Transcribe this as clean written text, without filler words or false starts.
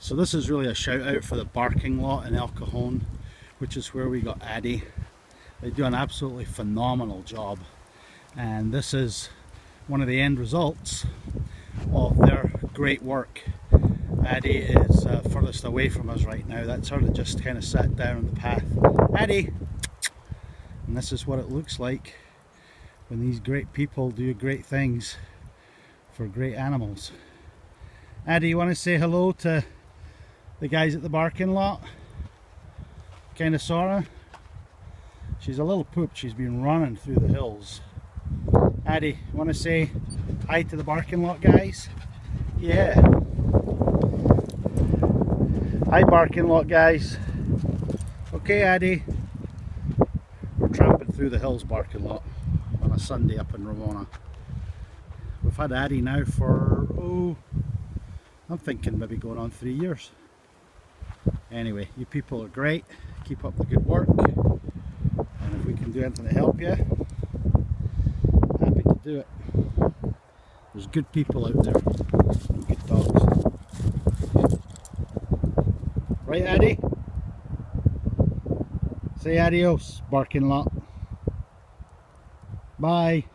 So this is really a shout out for the barking lot in El Cajon, which is where we got Addy. They do an absolutely phenomenal job, and this is one of the end results of their great work. Addy is furthest away from us right now. That sort of just kind of sat down on the path. Addy! And this is what it looks like when these great people do great things for great animals. Addy, you want to say hello to the guys at the barking lot? Kind of sorta. She's a little poop. She's been running through the hills. Addy, you want to say hi to the barking lot guys? Yeah. Hi barking lot guys. Okay Addy. We're tramping through the hills barking lot on a Sunday up in Ramona. We've had Addy now for, I'm thinking maybe going on 3 years. Anyway, you people are great. Keep up the good work. And if we can do anything to help you, happy to do it. There's good people out there. And good dogs. Right, Addy? Say adios, barking lot. Bye.